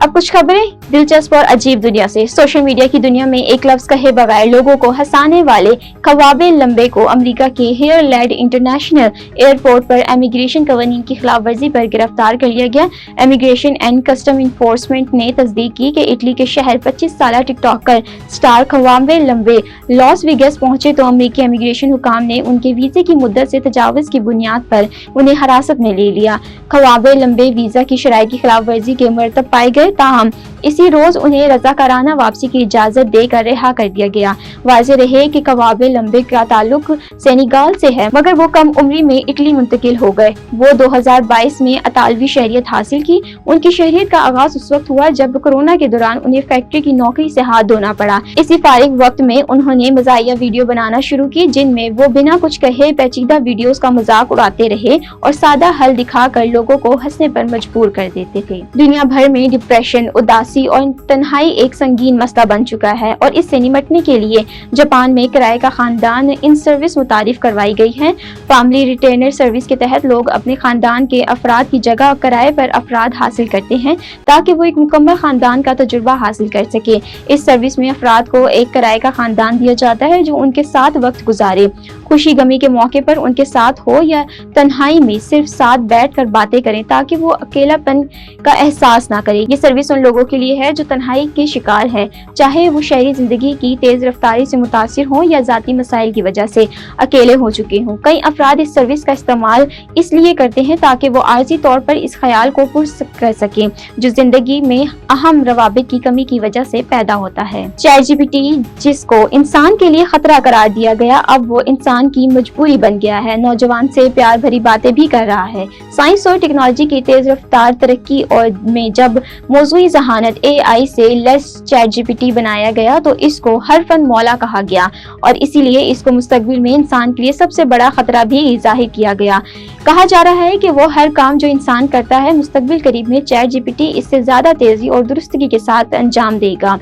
अब कुछ खबरें दिलचस्प और अजीब दुनिया से। सोशल मीडिया की दुनिया में एक लफ्ज कहे बगैर लोगों को हंसाने वाले खवाबे लंबे को अमेरिका के हेयरलैंड इंटरनेशनल एयरपोर्ट पर इमिग्रेशन कवानीन की खिलाफ वर्जी पर गिरफ्तार कर लिया गया। इमिग्रेशन एंड कस्टम इन्फोर्समेंट ने तस्दीक की कि इटली के शहर 25 साल टिकटॉकर स्टार खवाबे लंबे लॉस वेगस पहुंचे तो अमेरिकी इमिग्रेशन हुकाम ने उनके वीजे की मुद्दत से तजावुज की बुनियाद पर उन्हें हिरासत में ले लिया। खवाबे लंबे वीजा की शराइ की खिलाफ वर्जी के मरतब पाए गए, ताहम इसी रोज उन्हें रजाकाराना वापसी की इजाजत देकर रिहा कर दिया गया। वाज़ेह रहे कि खवाबे लंबे का ताल्लुक सेनेगाल से है, मगर वो कम उम्री में इटली मुंतकिल हो गए। वो 2022 में इतालवी शहरियत हासिल की। उनकी शहरियत का आगाज उस वक्त हुआ जब कोरोना के दौरान उन्हें फैक्ट्री की नौकरी से हाथ धोना पड़ा। इसी फारिग वक्त में उन्होंने मज़ाहिया वीडियो बनाना शुरू की, जिनमें वो बिना कुछ कहे पेचीदा वीडियोस का मजाक उड़ाते रहे और सादा हल दिखाकर लोगों को हंसने पर मजबूर कर देते थे। दुनिया भर में डिप्रेशन, उदासी और तन्हाई एक संगीन मसला बन चुका है और इससे निपटने के लिए जापान में किराए का खानदान इन सर्विस मुतारिफ करवाई गई है। फैमिली रिटेनर सर्विस के तहत लोग अपने खानदान के अफराद की जगह किराए पर अफराद हासिल करते हैं ताकि वो एक मुकम्मल खानदान का तजुर्बा हासिल कर सके। इस सर्विस में अफराद को एक किराए का खानदान दिया जाता है जो उनके साथ वक्त गुजारे, खुशी गमी के मौके पर उनके साथ हो या तन्हाई में सिर्फ साथ बैठ कर बातें करें ताकि वो अकेलापन का एहसास ना करे। ये सर्विस उन लोगों के लिए है जो तन्हाई के शिकार है, चाहे वो शहरी जिंदगी की तेज रफ्तारी से मुतासिर हो या जाती मसाइल की वजह से अकेले हो चुके हों। कई अफराद इस सर्विस का इस्तेमाल इसलिए करते हैं ताकि वो आर्जी तौर पर इस ख्याल को पुर कर सकें जो जिंदगी में अहम रवाबित की कमी की वजह से पैदा होता है। ChatGPT, जिसको इंसान के लिए खतरा करार दिया गया, अब वो इंसान की मजबूरी बन गया है। नौजवान से प्यार भरी बातें भी कर रहा है। साइंस और टेक्नोलॉजी की तेज रफ्तार तरक्की और में जब मौजूई जहानत AI से लेस ChatGPT बनाया गया तो इसको हर फन मौला कहा गया और इसीलिए इसको मुस्तकबिल में इंसान के लिए सबसे बड़ा खतरा भी जाहिर किया गया। कहा जा रहा है कि वो हर काम जो इंसान करता है मुस्तकबिल करीब में ChatGPT इससे ज्यादा तेजी और दुरुस्तगी के साथ अंजाम देगा।